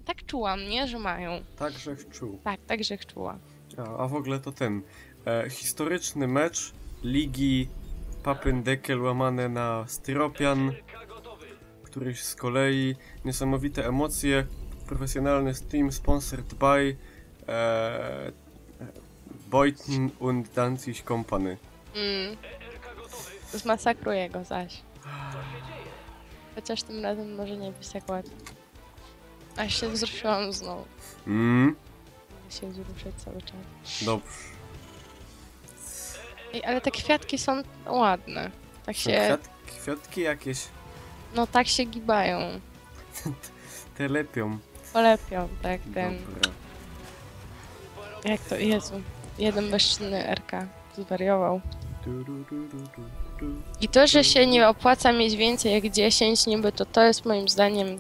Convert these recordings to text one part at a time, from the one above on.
Tak czułam, nie? Że mają. Tak, że czuł. Tak, że czuła. A w ogóle to ten historyczny mecz Ligi Papyndekel łamane na Styropian, któryś z kolei niesamowite emocje, profesjonalny stream sponsored by Beuthen und Danzig Company. Zmasakruję go zaś. Chociaż tym razem może nie być tak łatwo. Aż się wzruszyłam znowu. Się wzruszę cały czas. Dobrze. Ej, ale te kwiatki są ładne. Tak się... Kwiatki jakieś No tak się gibają. te lepią. Polepią, tak, ten... Dobra. Jak to? Jezu. Jeden bezczynny RK. Zwariował. I to, że się nie opłaca mieć więcej jak 10 niby, to jest moim zdaniem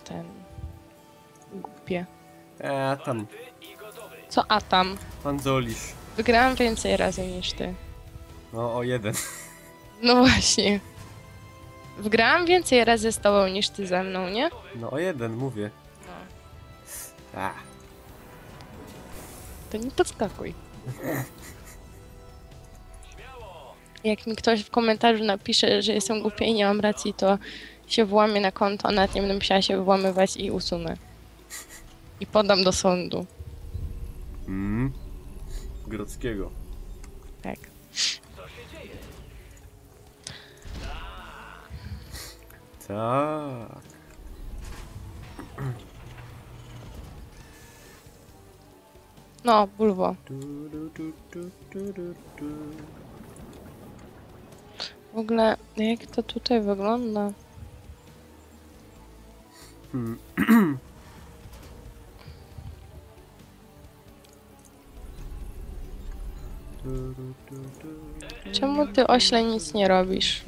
głupie. Tam. Co a tam? Pan Zolisz. Wygrałam więcej razy niż ty. No, o jeden. No właśnie. Wygrałam więcej razy z tobą niż ty ze mną, nie? No, o jeden, mówię. No. To nie podskakuj. Jak mi ktoś w komentarzu napisze, że jestem głupia i nie mam racji, to się włamię na konto, a nawet nie będę musiała się włamywać i usunę. I podam do sądu. Grodzkiego. Tak. Tak. No, bulwo. W ogóle, jak to tutaj wygląda? Czemu ty, ośle, nic nie robisz?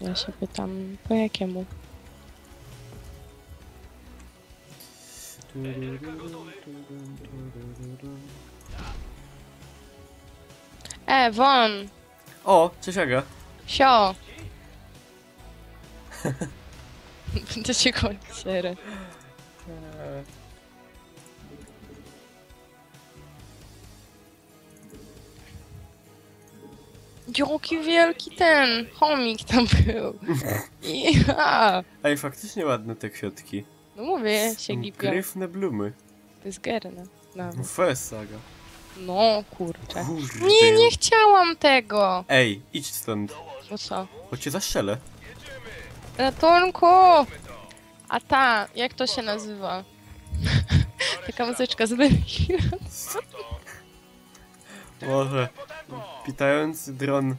Ja się pytam, po jakiemu? Won! O, cześć Aga. Sio! Będę cię kończyć, sery. Jaki wielki ten chomik tam był. Ja. Ej, faktycznie ładne te kwiatki. No mówię, się gipią. Gryfne blumy. To jest gerne. Nawet. Fes, Aga. No, kurczę. Kurde. Nie chciałam tego! Ej, idź stąd, Bo co? bo cię zastrzelę. Ratunku! A jak to się nazywa? Taka muzyczka z Belki. Może. Pitający dron.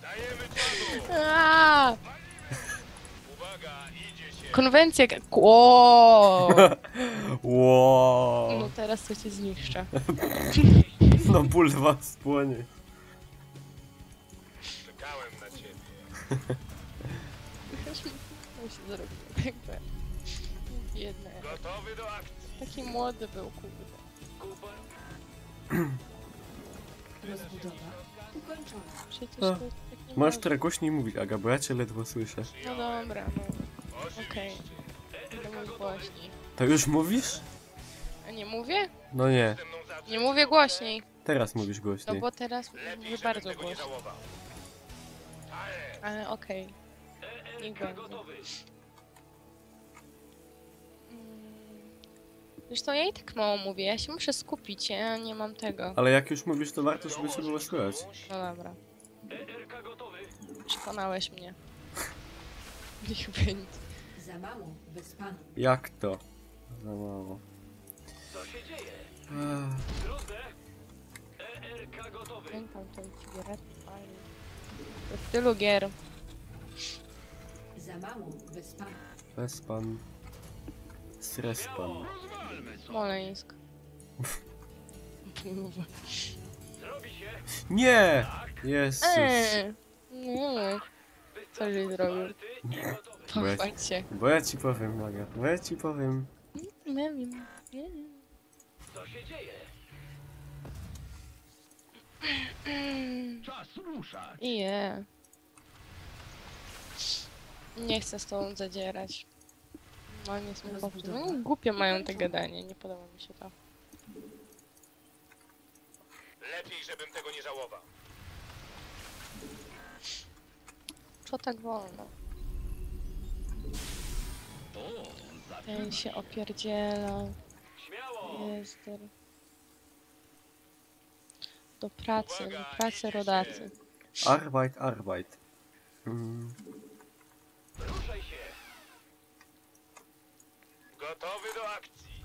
Konwencja... Ło! Wow. No teraz to cię zniszczę. No bulwa spłonie. Czekałem na ciebie. Musi zrobić jakby... Biedne. Gotowy do akcji. Taki młody był, kurde. Rozbudowa ukończona. Przecież A, to jest taki Możesz młody. teraz głośniej mówić, Aga, bo ja cię ledwo słyszę. No dobra, no. Okej. Będę mówić głośniej. To już mówisz? A nie mówię? No nie, Nie mówię głośniej. teraz mówisz No głośniej. bo teraz mówię bardzo Tego nie głośno. żałował. Ale okej. Niech będzie. Zresztą ja i tak mało mówię, ja się muszę skupić, ja nie mam tego. Ale jak już mówisz, to warto, żeby cię było słychać. No dobra. Przekonałeś mnie. Niech będzie. Za mało bez pana. Jak to? Za mało. Pamiętam tą cigaretę, fajnie. To w tylu gier. Za mało bez pana. Respan. Srespan. Smoleńsk. Nie! Jezus. Nie. Co żeś zrobił? Pochwal się. Bo ja ci powiem, Maga. Bo ja ci powiem. Nie wiem. Czas ruszać. Nie chcę z tobą zadzierać. Normalnie są no, głupie mają te gadanie, nie podoba mi się to. Lepiej, żebym tego nie żałował. Co tak wolno? Ten się opierdziela. Jezder. Do pracy rodacy. Arbeit, Arbeit. Mm. Ruszaj się. Gotowy do akcji.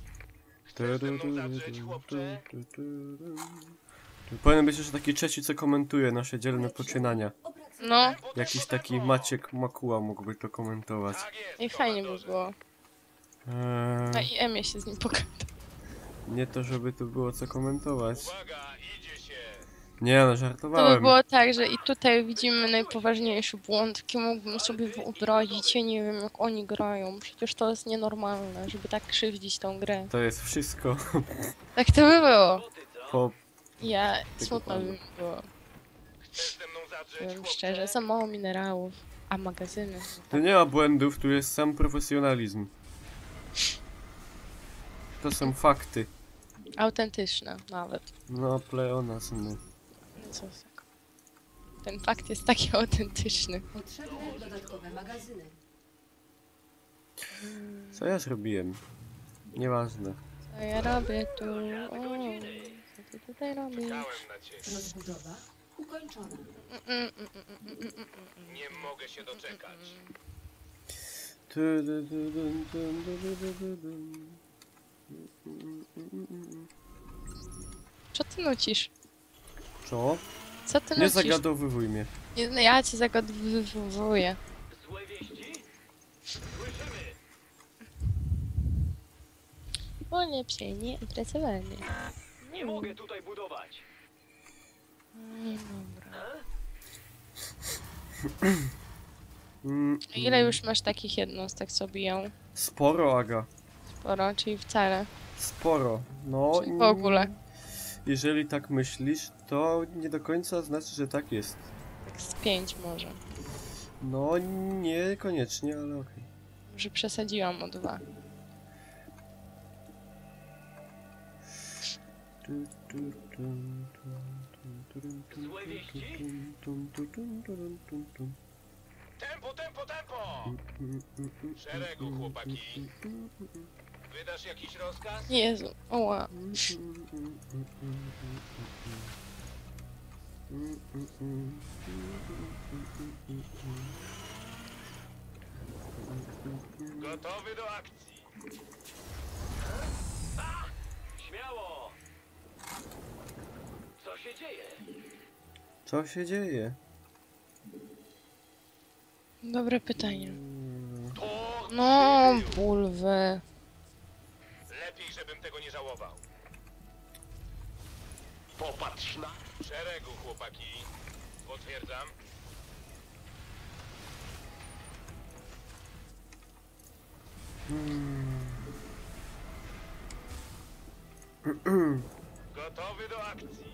Chcesz ze mną zadrzeć, chłopcze? Powinien być jeszcze taki trzeci, co komentuje nasze dzielne poczynania. No, Jakiś taki Maciek Makuła mógłby to komentować. Tak jest, i fajnie by było. Na IM się z nim pogadał. Nie to, żeby tu było co komentować. Uwaga, idzie się. Nie no, To by żartowałem. było tak, że i tutaj widzimy najpoważniejszy błąd, jaki mógłbym sobie wyobrazić. Ja nie wiem, jak oni grają. Przecież to jest nienormalne, żeby tak krzywdzić tą grę. To jest wszystko Tak to by było. po... Ja, Tylko smutno by panu. mi było. Chcesz ze mną zadrzeć, Powiem chłopcze? szczerze, za mało minerałów. A magazyny? Tu nie ma błędów, tu jest sam profesjonalizm. To są fakty. Autentyczne nawet. No, pleonazmy. Co za- Ten fakt jest taki autentyczny. Potrzebne dodatkowe magazyny. Co ja zrobiłem? Nieważne. Co ja robię tu? O, co ty tutaj robisz? Czekałem na ciebie. Rozbudowa ukończona. Nie mogę się doczekać. Co? Co ty nucisz? Co? Co ty Nie nucisz? zagadowywuj mnie. Nie, no ja cię zagadowuję. Złe wieści? Słyszymy. Ulepszenie opracowanie. Nie mogę tutaj budować. Dobra. Mm, Ile już masz takich jednostek, co biją? Sporo, Aga. Sporo, czyli wcale. Sporo. No, Czyli w ogóle. Jeżeli tak myślisz, to nie do końca znaczy, że tak jest. Tak z 5 może. No, niekoniecznie, ale okej. Może przesadziłam o 2. Złe wieści? Tempo, tempo, tempo! W szeregu, chłopaki. Wydasz jakiś rozkaz? Jezu, oła. Gotowy do akcji. Śmiało! Co się dzieje? Co się dzieje? Dobre pytanie. To No, przybył. bulwy. Lepiej, żebym tego nie żałował. Popatrz na... W szeregu, chłopaki. Potwierdzam. Gotowy do akcji.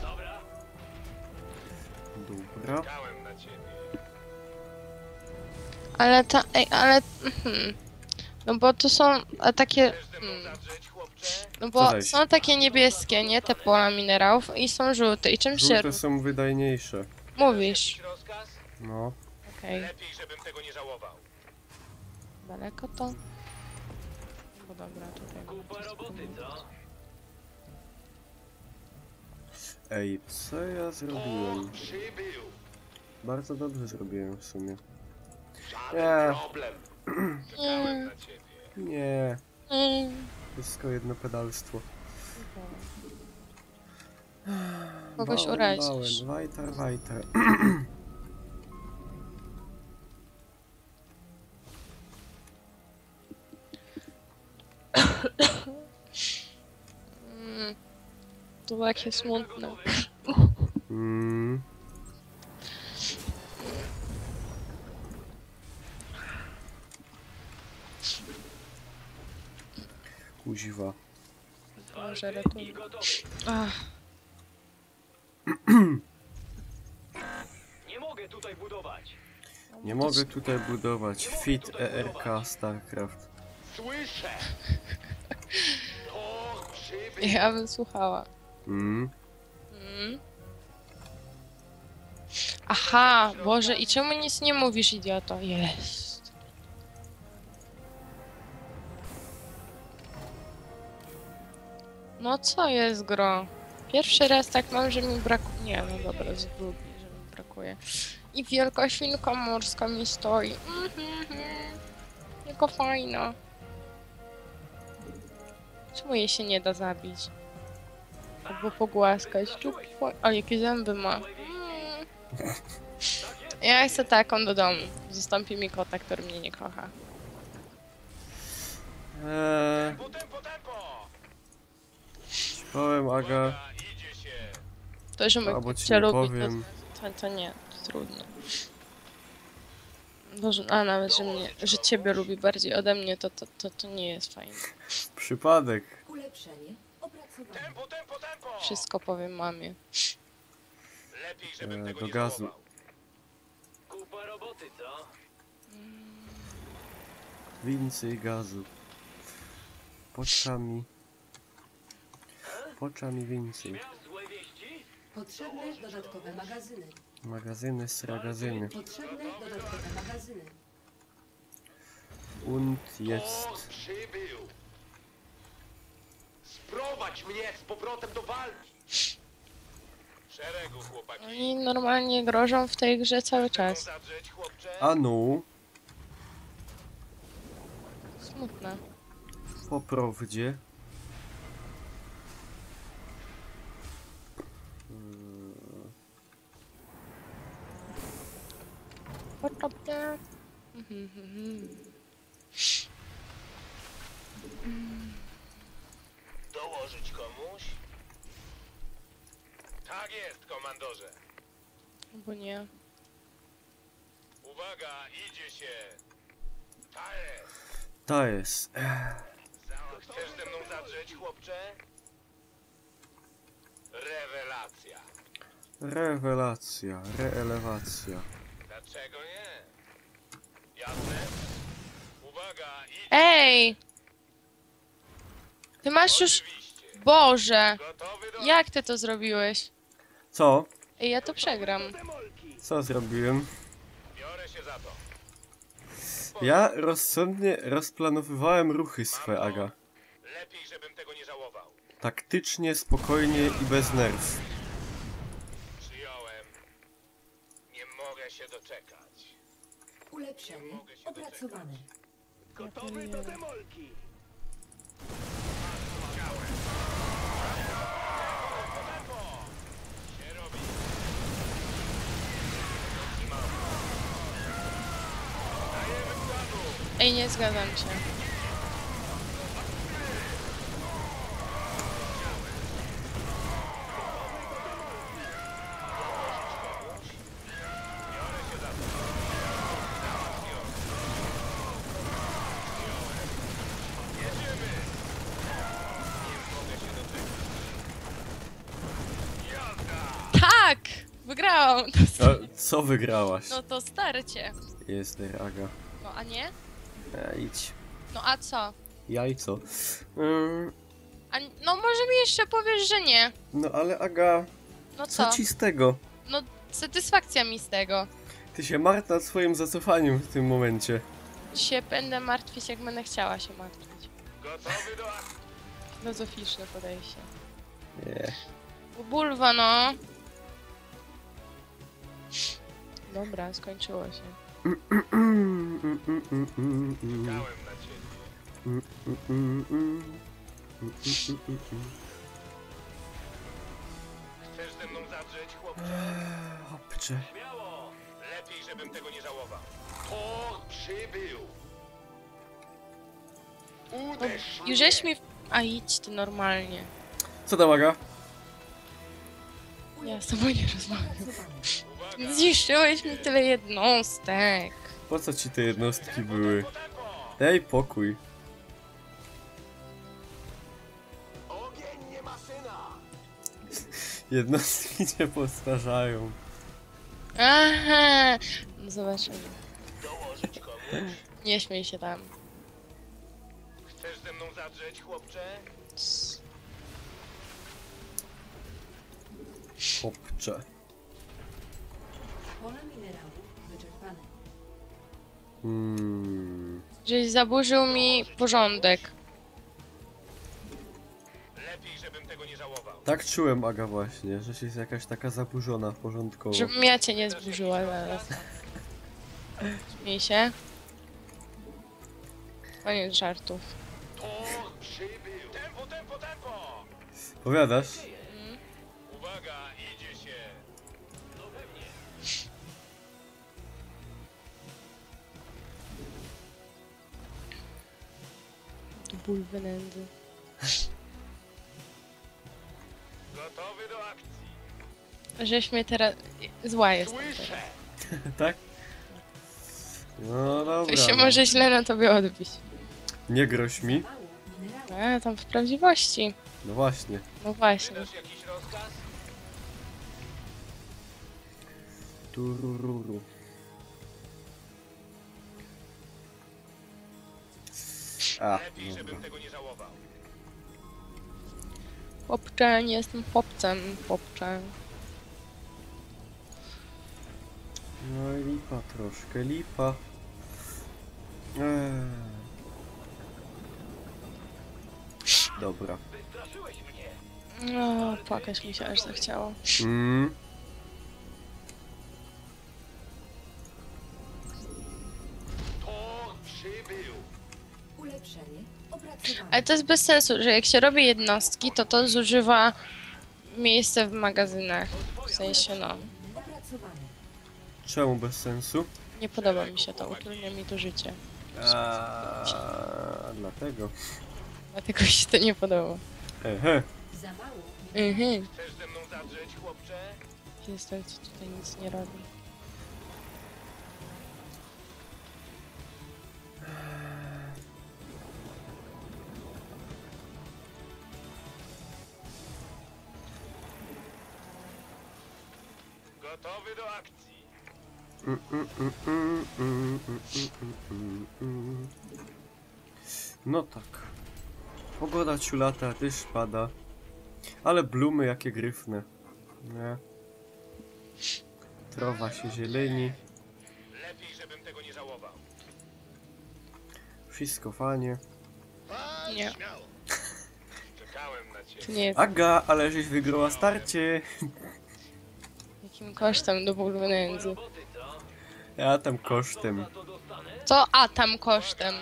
Dobra. Dobra. Czekałem na ciebie. Ale ta, ej, ale... No bo to są takie... Chcesz ze mną zadrzeć, chłopcze? No Co bo zaś? są takie niebieskie, nie? Te pola minerałów i są żółte. I czym się Żółte są wydajniejsze. mówisz? Jakiś rozkaz? No. Okej, Lepiej, żebym tego nie żałował. daleko to? No dobra, tutaj... Kupa roboty, co? Ej, co ja zrobiłem? Przybył. Bardzo dobrze zrobiłem w sumie. Żaden Nie. problem. Czekałem na ciebie. Nie. Wszystko jedno pedalstwo. Kogoś Bałem, urazisz. Weiter, weiter. To było takie smutne. Mm. Kuziwa. Może ratuj. Ach. Nie mogę tutaj budować. Fit ERK StarCraft. Słyszę! Tor przybył! Ja bym słuchała. Mm. Mm. Aha, Boże, i czemu nic nie mówisz, idioto? Jest. No co jest, gro? Pierwszy raz tak mam, że mi brakuje. Nie, no dobra, z drugi, że mi brakuje. I wielka świnka morska mi stoi. Tylko fajna. Czemu jej się nie da zabić? Albo pogłaskać. O, jakie zęby ma. Ja chcę taką do domu. Zastąpi mi kota, który mnie nie kocha. Tempo! Śpałem, Aga. Idzie się! To, że Albo mój ci cię nie lubi, powiem. to nie, to trudno. Boże, a nawet, że ciebie lubi bardziej ode mnie, to nie jest fajne. Przypadek. Ulepszenie opracowane. Tempo! Wszystko powiem mamie. Lepiej, żebym tego Do nie gazu. żałował. Kupa roboty, co? Więcej gazu. Poczami więcej. Złe wieści? Potrzebne dodatkowe magazyny. Magazyny, sragazyny. Potrzebne dodatkowe magazyny. Und jest. Tor przybył! Sprowadź mnie z powrotem do walki! W szeregu, chłopaki. Oni normalnie grożą w tej grze cały czas. Zadrzeć, chłopcze? A no, Smutne. po prawdzie. Podobnie. Dołożyć komuś? Tak jest, komandorze. Bo nie. Uwaga, idzie się. Tak jest. To jest. Chcesz ze mną zadrzeć, chłopcze? Rewelacja. Rewelacja, reelewacja. Dlaczego nie? Jasne? Uwaga, idzie. Ej! Ty masz już... Oczywiście. Boże! Gotowy do... Jak ty to zrobiłeś? Co? Ej, ja to przegram. Co zrobiłem? Biorę się za to. Ja rozsądnie rozplanowywałem ruchy swe, Aga. Lepiej, żebym tego nie żałował. Taktycznie, spokojnie i bez nerw. Przyjąłem. Nie mogę się doczekać. Ulepszenie opracowane. Gotowy do demolki. Się robi. Dajemy wkładu. Ej, nie zgadzam się. Biorę się za to. Załatwione. Jedziemy. Nie mogę się doczekać. Jazda. Tak! Wygrałam! Co wygrałaś? No to starcie. Jest der, Aga. No a nie? Idź. No a co? Jajco. No może mi jeszcze powiesz, że nie. No ale Aga, No co co? ci z tego? No satysfakcja mi z tego. Ty się martw nad swoim zacofaniem w tym momencie. Się będę martwić, jak będę chciała się martwić. Gotowy do akcji. Filozoficzne podejście. Nie. Bulwa, no. Dobra, skończyło się. Czekałem na ciebie. Chcesz ze mną zadrzeć, chłopcze? Hopcze. Śmiało! Lepiej, żebym tego nie żałował. Tor przybył! Uderz I żeś mi... A idź ty normalnie. Co tam, Aga? Ja z tobą nie rozmawiam. Opracowane. Uwaga! Zniszczyłeś mi tyle jednostek. Po co ci te jednostki były? Tempo! Daj pokój. Ogień nie maszyna! Jednostki nie postarzają. Aha. No zobaczymy. Dołożyć komuś? Nie śmiej się tam. Chcesz ze mną zadrzeć, chłopcze? Chłopcze. Pole minerałów wyczerpane. Żeś zaburzył mi porządek. Lepiej, żebym tego nie żałował. Tak czułem, Aga, właśnie, że jest jakaś taka zaburzona porządkowo. Żebym ja cię nie zburzyła zaraz. Śmiej się. Koniec żartów. To przybył. Tempo, tempo, tempo! Powiadasz? Uwaga, idzie się. No pewnie. Ból wynędzy. Gotowy do akcji. Żeś mnie teraz... Zła jestem Słyszę. teraz. Tak? No dobra. To się no. może źle na tobie odbić. Nie groź mi. Mało minerałów. A, tam w prawdziwości. No właśnie. No właśnie. Wydasz jakiś rozkaz? Turururu. A, Lepiej, dobra. żebym tego nie żałował. Chłopcze, nie jestem chłopcem. Chłopcze. No i lipa troszkę, lipa. Dobra. Wystraszyłeś mnie. No, płakać mi się aż zachciało. Mm. To przybył. Ulepszenie opracowane. Ale to jest bez sensu, że jak się robi jednostki, to zużywa miejsce w magazynach. W sensie, no. Opracowane. Czemu bez sensu? Nie podoba mi się to, utrudnia mi to życie. Dlatego. Dlatego się to nie podoba. Ehe. Za mało Chcesz ze mną zadrzeć, chłopcze? Jestem, co tutaj nic nie robi. Gotowy do akcji. No tak. Pogoda ciulata, deszcz pada. Ale blumy jakie gryfne. Nie. Trawa się zieleni. Lepiej, żebym tego nie żałował. Wszystko fajnie. Nie, Śmiało. Czekałem na to ciebie. nie jest Aga, ale żeś wygrała starcie. jakim kosztem do ból wynędzy. Ja tam kosztem. Co? A, tam kosztem.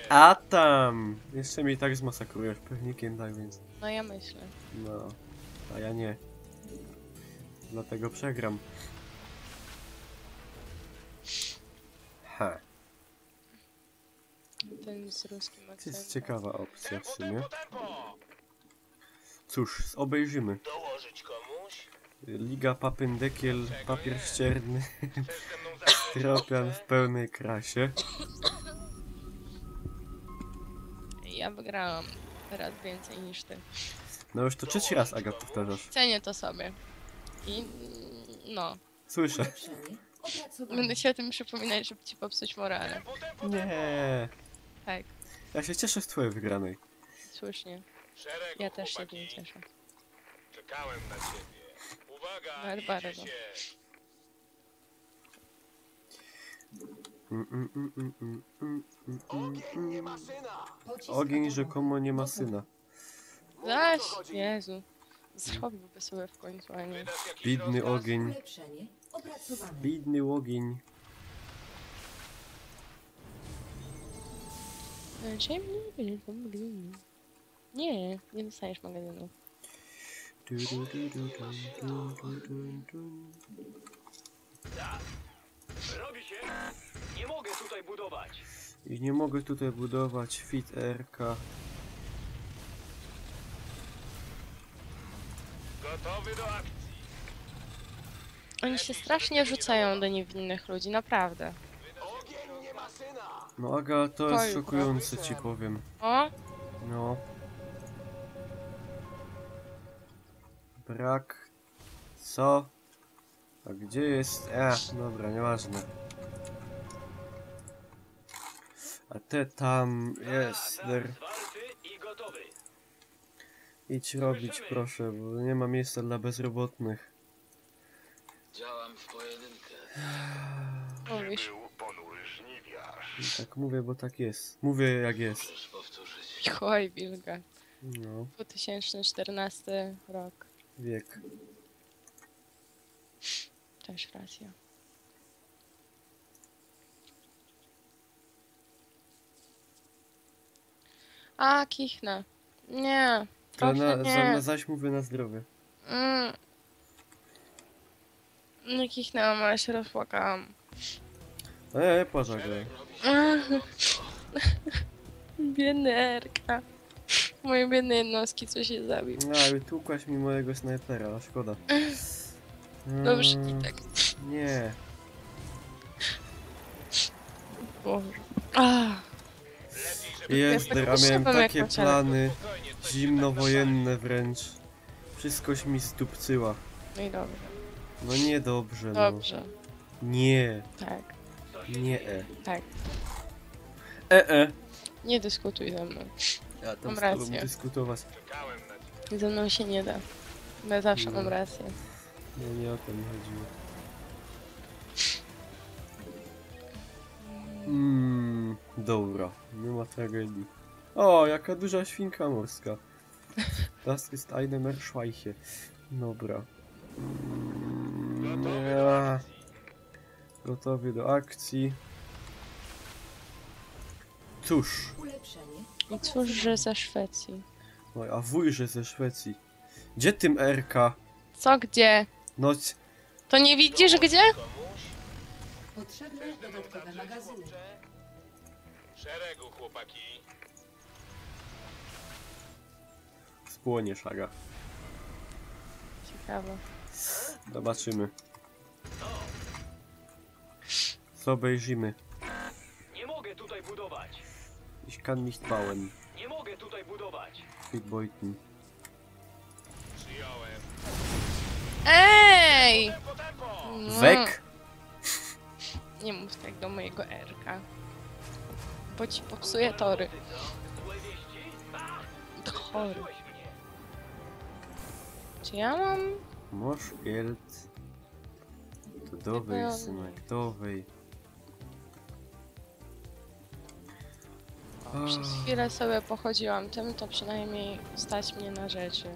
A tam! Jeszcze mnie tak zmasakrujesz pewnikiem, tak więc. No ja myślę. No. A ja nie. Dlatego przegram. Ha. Ten z ruskim To jest akcentem. ciekawa opcja w Tempo, sumie. tempo, tempo! Cóż, obejrzymy. Dołożyć komuś? Liga Papyndekiel, papier ścierny, Chcesz ze mną zadrzeć, Styropian w chłopcze? pełnej krasie. Ja wygrałam teraz więcej niż ty. No już to trzeci raz, Aga, powtarzasz. Cenię to sobie. I no. Słyszę. ulepszenie opracowane. Będę się o tym przypominać, żeby ci popsuć morale. Tempo, tempo, Nie. Tak, Ja się cieszę z twojej wygranej. słusznie. Szeregu, Ja też się chłopaki. tym cieszę. Czekałem na ciebie. Uwaga, Nawet idzie bardzo. się. Ogień nie ma syna. Pocisk Ogień atomowy rzekomo nie ma gotowy. syna. Zaś, Jezu. Zrobiłby sobie w końcu, a nie. Wydasz jakiś Bidny rozkaz? ogień. Ulepszenie opracowane. Bidny ogień. Nie, nie dostajesz magazynu. Robi się. Nie mogę tutaj budować. I nie mogę tutaj budować fit RK. Gotowy do akcji. Oni się strasznie rzucają do niewinnych ludzi, naprawdę. Ogień nie ma syna. No Aga, to jest Oj, szokujące, ci powiem. O, No. Brak. Co? A gdzie jest? Dobra, nieważne. A te tam jest. Warty i gotowy. Idź robić, proszę, bo nie ma miejsca dla bezrobotnych. Działam w pojedynkę. Mówisz. Był ponury żniwiarz. I tak mówię, bo tak jest. Mówię jak jest. Możesz powtórzyć. Oj, wilga. No, 2014 rok. wiek. Też racja. A, kichnę. Nie. To Proszę nie. zaś mówię na zdrowie. Nie kichnęłam, ale się rozpłakałam. Pożegnaj. Biedny Erka. Moje biedne jednostki, co się zabił. No, i tłukłaś mi mojego snajpera, a szkoda. Dobrze, i tak. Nie. Boże. Ah, Jezder, a tak miałem usiadłam jak takie kociara. plany zimnowojenne wręcz. Wszystkoś mi stupcyła. no i dobrze. No niedobrze, no. Dobrze. Nie. Tak, Nie. tak. Nie dyskutuj ze mną. Ja tam Mam z tobą rację. dyskutować. Czekałem na ciebie. Ze mną się nie da. Ja zawsze mam rację. No nie o to mi chodziło. Dobra, nie ma tragedii. O, jaka duża świnka morska. Das ist eine Meerschweiche. Dobra. Ja. Gotowy do akcji. Cóż, Ulepszenie. I cóż, że ze Szwecji. no, a wujże ze Szwecji. Gdzie tym RK? Co, gdzie? No, To nie widzisz gdzie? Potrzebne dodatkowe magazyny. Szeregu, chłopaki. spłonie szaga. Ciekawe. Zobaczymy. Co obejrzymy? Nie mogę tutaj budować. Ich kann nicht bauen. Nie mogę tutaj budować. Friedbeuten. Przyjąłem. Ej! Tempo, tempo! No, Wek! nie mów tak do mojego Erka. Bo ci popsuje tory. Złe wieści? Chory. Straszyłeś mnie. Czy ja mam? Mosz Geld. To dowej, synek, dowej. Przez chwilę sobie pochodziłam tym, to przynajmniej stać mnie na rzeczy.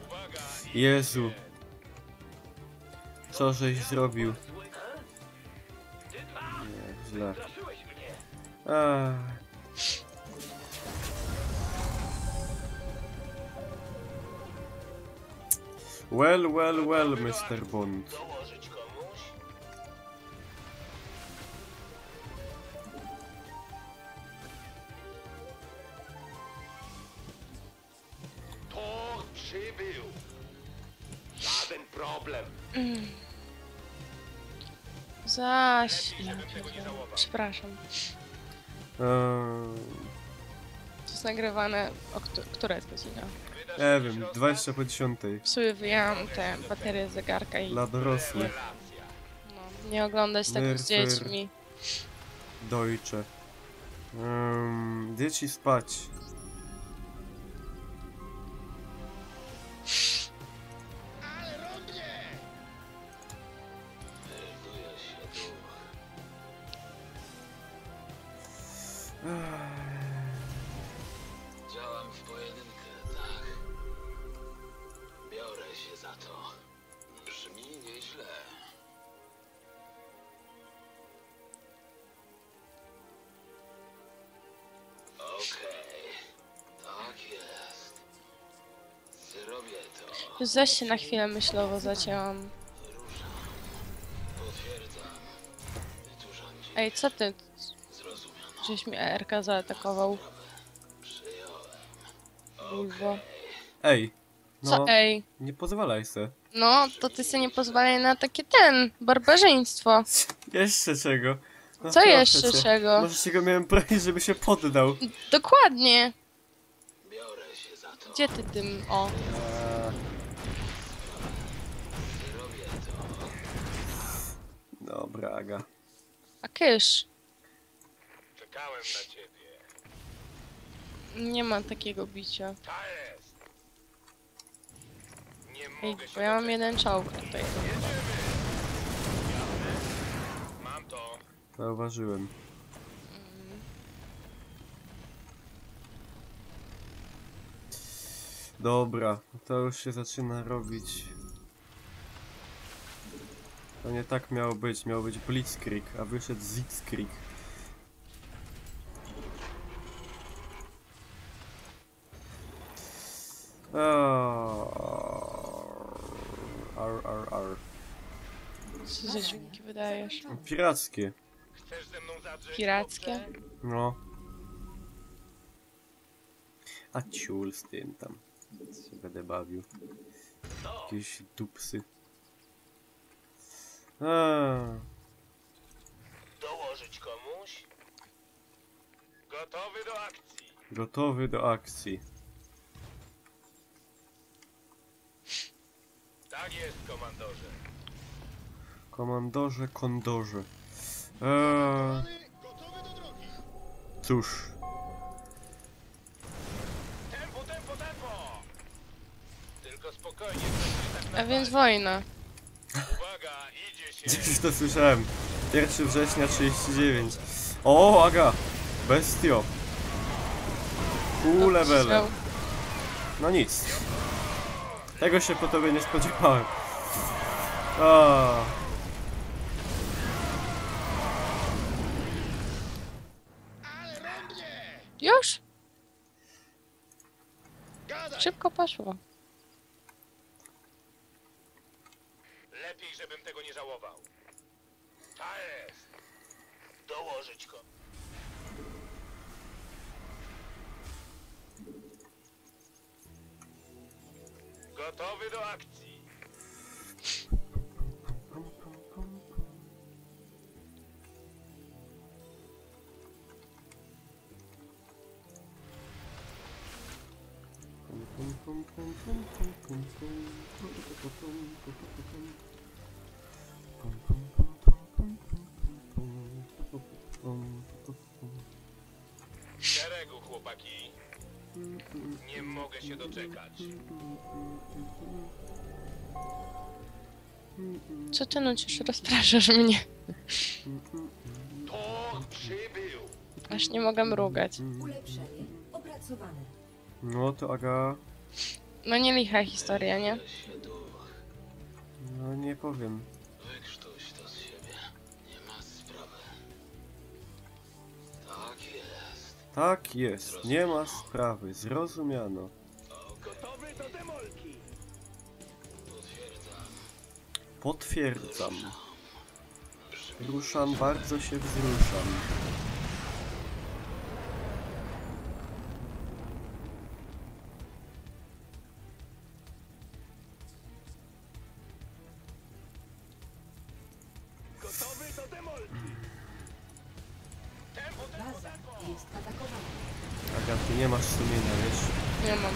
Uwaga! Jezu. Co żeś zrobił? Nie, źle. Straszyłeś mnie. Ach. Well, well, well, Mr. Bond. Dołożyć komuś? To przybył. Żaden problem. Zaś. Tego nie żałował. Przepraszam. Eee, To jest nagrywane. Która jest godzina? nie wiem, 20 po 10. W sumie wyjęłam te baterie z zegarka i Dla dorosłych. no, nie oglądać tego z Nerfer. dziećmi. Deutsche. Dzieci spać. Działam w pojedynkę, tak. Biorę się za to. Brzmi nieźle. Okej. Tak jest. Zrobię to. Już zaś się na chwilę myślowo zacięłam. Ruszam. Potwierdzam. Tu rządzi. Ej, co ty? Zrozumiano. Żeś mi ERK zaatakował. Przyjąłem. Bulwo. Ej, Co no, ej? nie pozwalaj se. No, to ty sobie nie pozwalaj na takie barbarzyństwo. Jeszcze czego? No, Co proszę jeszcze cię. czego? Może się go miałem prosić, żeby się poddał. Dokładnie. Biorę się za to. Gdzie ty tym? O. Zrobię to. Dobra, Aga. A kysz. Czekałem na ciebie. Nie ma takiego bicia. Ta jest. Nie Ej, mogę się bo ja mam doczekać. jeden czołg tutaj. Jedziemy. Jasne? Mam to. Zauważyłem. Dobra, to już się zaczyna robić. To nie tak miało być Blitzkrieg, a wyszedł Sitzkrieg. Ar. Co za dźwięki wydajesz? Pirackie. Chcesz ze mną zadrzeć? Pirackie? chłopcze? No. A ciul z tym tam. Się będę bawił. Jakieś dupsy. Dołożyć komuś? Gotowy do akcji. Gotowy do akcji. Tak jest, komandorze. Komandorze, kondorze. Cóż. Tempo! Tylko spokojnie, proszę tak A więc napalić. wojna. Uwaga, idzie się. Gdzieś to słyszałem. 1 września 39. O, Aga! Bestio. Pół levele. Odcisnął. No nic. Tego się po tobie nie spodziewałem. A. Już? Gadaj! Szybko poszło. Lepiej, żebym tego nie żałował. Ta jest. Dołożyć go. Gotowy do akcji. W szeregu, chłopaki. Nie mogę się doczekać. Co ty nucisz? Rozpraszasz mnie. To przybył. Aż nie mogę mrugać. Ulepszenie opracowane. No to Aga. No nie licha historia, nie? No nie powiem. Wykrztuś to z siebie. Nie ma sprawy. Tak jest. Tak jest. Nie ma sprawy. Zrozumiano. Gotowy do demolki. Potwierdzam. Potwierdzam. Ruszam, bardzo się wzruszam. Gotowy do demolki. Baza jest atakowana. Aga, ty nie masz sumienia, wiesz? Nie mam.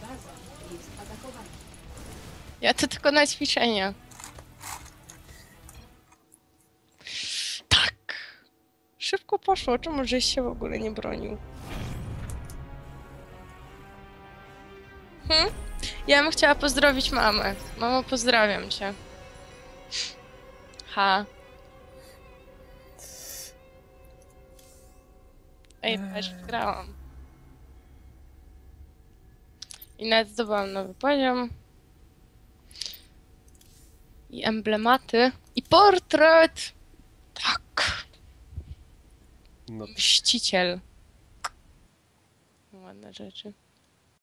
Baza jest atakowana. Ja to tylko na ćwiczenia. Tak. Szybko poszło. Czemu żeś się w ogóle nie bronił? Ja bym chciała pozdrowić mamę. Mamo, pozdrawiam cię. Ha. Ej, patrz, wygrałam. I nawet zdobyłam nowy poziom. I emblematy. I portret! Tak. No Mściciel. Ładne rzeczy.